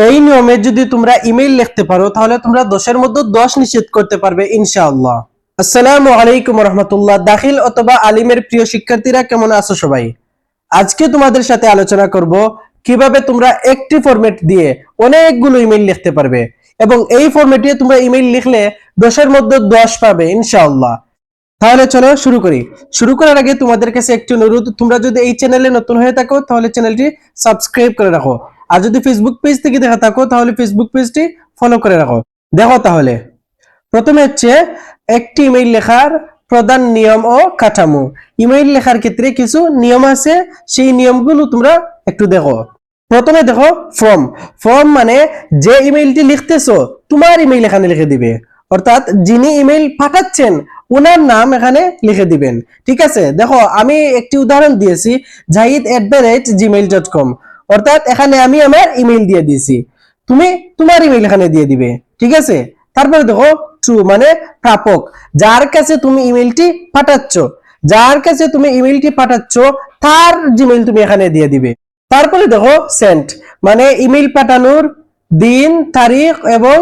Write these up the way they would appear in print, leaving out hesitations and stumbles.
এই নিয়মে যদি তোমরা ইমেইল লিখতে পারো তাহলে তোমরা 10 এর মধ্যে 10 নিশ্চিত করতে পারবে ইনশাআল্লাহ। আসসালামু আলাইকুম রাহমাতুল্লাহ। দাখিল অথবা আলিমের প্রিয় শিক্ষার্থীরা কেমন আছো সবাই? আজকে তোমাদের সাথে আলোচনা করব কিভাবে তোমরা একটি ফরম্যাট দিয়ে অনেকগুলো ইমেইল লিখতে পারবে এবং এই ফরম্যাটে তোমরা ইমেইল লিখলে 10 এর মধ্যে 10 পাবে ইনশাআল্লাহ। তাহলে চলো শুরু করি। শুরু করার আগে তোমাদের কাছে একটি অনুরোধ, তোমরা যদি এই চ্যানেলে নতুন হয়ে থাকো তাহলে চ্যানেলটি সাবস্ক্রাইব করে রাখো, আর যদি ফেসবুক পেজ থেকে দেখা থাকো তাহলে ফেসবুক পেজটি ফলো করে রাখো। দেখো তাহলে প্রথমে হচ্ছে একটি ইমেইল লেখার প্রধান নিয়ম ও কাঠামো। ইমেইল লেখার ক্ষেত্রে কিছু নিয়ম আছে, সেই নিয়মগুলো তোমরা একটু দেখো। প্রথমে দেখো ফর্ম। ফর্ম মানে যে ইমেইলটি লিখতেছো তোমার ইমেইল এখানে লিখে দিবে, অর্থাৎ যিনি ইমেইল পাঠাচ্ছেন ওনার নাম এখানে লিখে দিবেন। ঠিক আছে, দেখো আমি একটি উদাহরণ দিয়েছি jahid@gmail.com, অর্থাৎ এখানে আমি আমার ইমেইল দিয়ে দিয়েছি, তুমি তোমার ইমেইল এখানে দিয়ে দিবে। ঠিক আছে, তারপরে দেখো ট্রু মানে প্রাপক, যার কাছে তুমি ইমেইলটি পাঠাচ্ছ, যার কাছে তুমি ইমেইলটি পাঠাচ্ছ তার জিমেইল তুমি এখানে দিয়ে দিবে। তারপরে দেখো সেন্ট মানে ইমেইল পাঠানোর দিন, তারিখ এবং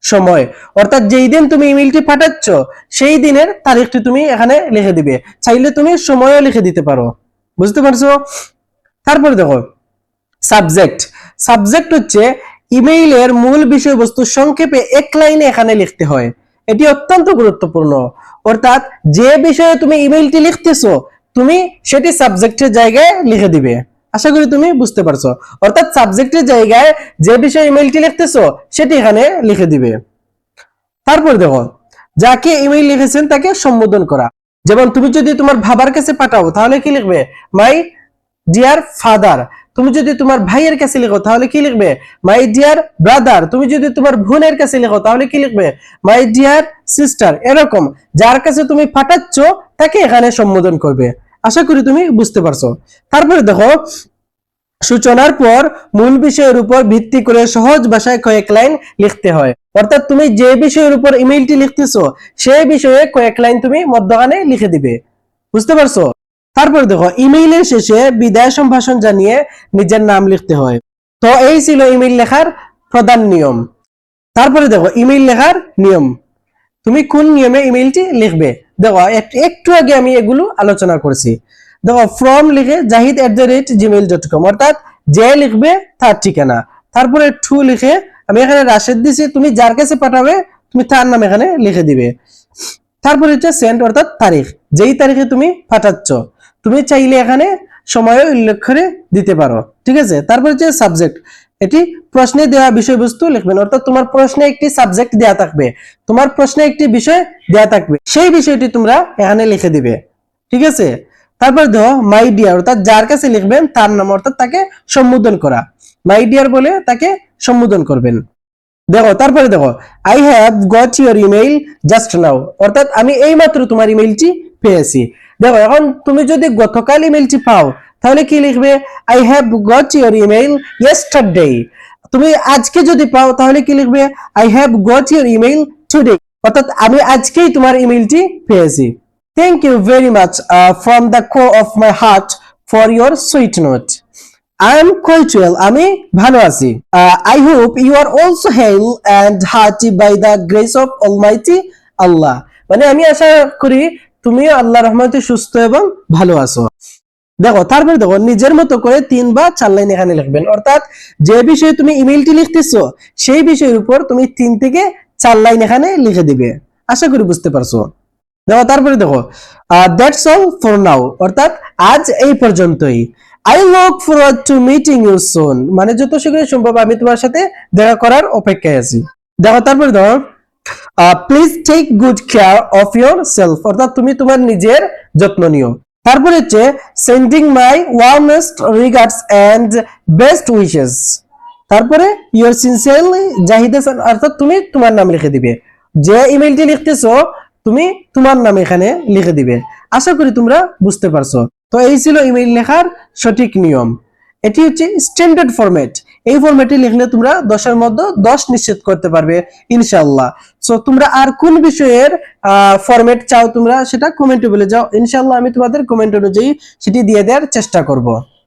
সময়, অর্থাৎ যেই দিন তুমি ইমেইলটি পাঠাচ্ছ সেই দিনের তারিখটি তুমি এখানে লিখে দিবে, চাইলে তুমি সময়ও লিখে দিতে পারো। বুঝতে পারছো? তারপরে দেখো সাবজেক্ট। সাবজেক্ট হচ্ছে ইমেইলের মূল বিষয়বস্তু সংক্ষেপে এক লাইনে এখানে লিখতে হয়, এটি অত্যন্ত গুরুত্বপূর্ণ। অর্থাৎ যে বিষয়ে তুমি ইমেইলটি লিখতেছো তুমি সেটি সাবজেক্টের জায়গায় লিখে দিবে। আশা করি তুমি বুঝতে পারছো। অর্থাৎ সাবজেক্টের জায়গায় যে বিষয়ে ইমেইলটি লিখতেছো সেটি এখানে লিখে দিবে। তারপর দেখো যাকে ইমেইল লিখেছেন তাকে সম্বোধন করা। যেমন তুমি যদি তোমার বাবার কাছে পাঠাও তাহলে কি লিখবে? My dear father. তুমি যদি তোমার ভাইয়ের কাছে লিখো তাহলে কি লিখবে? My dear brother. তুমি যদি তোমার বোনের কাছে লিখো তাহলে কি লিখবে? My dear sister. এরকম যার কাছে তুমি পাঠাচ্ছ তাকে এখানে সম্বোধন করবে। আশা করি তুমি বুঝতে পারছো। তারপরে দেখো সূচনার পর মূল বিষয়ের উপর ভিত্তি করে সহজ ভাষায় কয়েক লাইন লিখতে হয়, অর্থাৎ তুমি যে বিষয়ের উপর ইমেইলটি লিখতেছো সেই বিষয়ে কয়েক লাইন তুমি মধ্যখানে লিখে দিবে। বুঝতে পারছো? তারপর দেখো ইমেইলের শেষে বিদায় সম্ভাষণ জানিয়ে নিজের নাম লিখতে হয়। তো এই ছিল ইমেইল লেখার প্রধান নিয়ম। তারপরে দেখো ইমেইল লেখার নিয়ম, তুমি কোন নিয়মে ইমেইলটি লিখবে। দেখো একটু আগে আমি এগুলো আলোচনা করছি। দেখো ফ্রম লিখে jahid@gmail.com, অর্থাৎ যে লিখবে তার ঠিকানা। তারপরে টু লিখে আমি এখানে রাশেদ দিছি, তুমি যার কাছে পাঠাবে তুমি তার নাম এখানে লিখে দিবে। তারপরে হচ্ছে সেন্ড, অর্থাৎ তারিখ, যেই তারিখে তুমি পাঠাচ্ছ তুমি চাইলে এখানে সময় উল্লেখ করে দিতে পারো। ঠিক আছে, তারপর হচ্ছে সাবজেক্ট, এটি প্রশ্নে দেওয়া বিষয়বস্তু লিখবেন, অর্থাৎ তোমার প্রশ্নে একটি সাবজেক্ট দেয়া থাকবে, তোমার প্রশ্নে একটি বিষয় দেয়া থাকবে, সেই বিষয়টি তোমরা এখানে লিখে দিবে। ঠিক আছে, তারপর দেখো মাই ডিয়ার, অর্থাৎ যার কাছে লিখবেন তার নাম, অর্থাৎ তাকে সম্বোধন করা, মাই ডিয়ার বলে তাকে সম্বোধন করবেন। দেখো তারপরে দেখো I have got your email just now, অর্থাৎ আমি এইমাত্র তোমার ইমেইলটি পেয়েছি। দেখো এখন তুমি যদি গতকাল ইমেইলটি পাও তাহলে কি লিখবে? I have got your email yesterday. তুমি আজকে যদি পাও তাহলে কি লিখবে? I have got your email today, অর্থাৎ আমি আজকেই তোমার ইমেইলটি পেয়েছি। Thank you very much from the core of my heart for your sweet note. I am quite well. আমি ভালো আছি। I hope you are also healthy and hearty by the grace of Almighty Allah. মানে আমি আশা করি তুমি আল্লাহর রহমতে সুস্থ এবং ভালো আছো। দেখো তারপরে দেখো নিজের মতো করে 3 বা 4 লাইন এখানে লিখবেন, অর্থাৎ যে বিষয়ে তুমি ইমেইলটি লিখতেছো সেই বিষয়ের উপর তুমি 3 থেকে 4 লাইন এখানে লিখে দিবে। আশা করি বুঝতে পারছো। দেখো তারপরে দেখো দ্যাটস অল ফর নাও, অর্থাৎ আজ এই পর্যন্তই। I look forward to meeting you soon, মানে যত শীঘ্র সম্ভব আমি তোমার সাথে দেখা করার অপেক্ষায় আছি। দেখো তারপরে দেখো please take good care of yourself, অর্থাৎ তুমি তোমার নিজের যত্ন নিও। তারপরে হচ্ছে sending my warmest regards and best wishes. তারপরে ইউর সিনসিয়ারলি জাহিদ হাসান, অর্থাৎ তুমি তোমার নাম লিখে দিবে, যে ইমেইলটি লিখতেছো তুমি তোমার নাম এখানে লিখে দিবে। আশা করি তোমরা বুঝতে পারছো। তো এই ছিল ইমেইল লেখার সঠিক নিয়ম। এটি হচ্ছে স্ট্যান্ডার্ড ফরম্যাট, এই ফরম্যাটে লিখলে তোমরা 10 এর মধ্যে 10 নিশ্চিত করতে পারবে ইনশাআল্লাহ। সো তোমরা আর কোন বিষয়ের ফরম্যাট চাও তোমরা সেটা কমেন্টে বলে যাও, ইনশাআল্লাহ আমি তোমাদের কমেন্ট অনুযায়ী সেটি দিয়ে দেওয়ার চেষ্টা করব।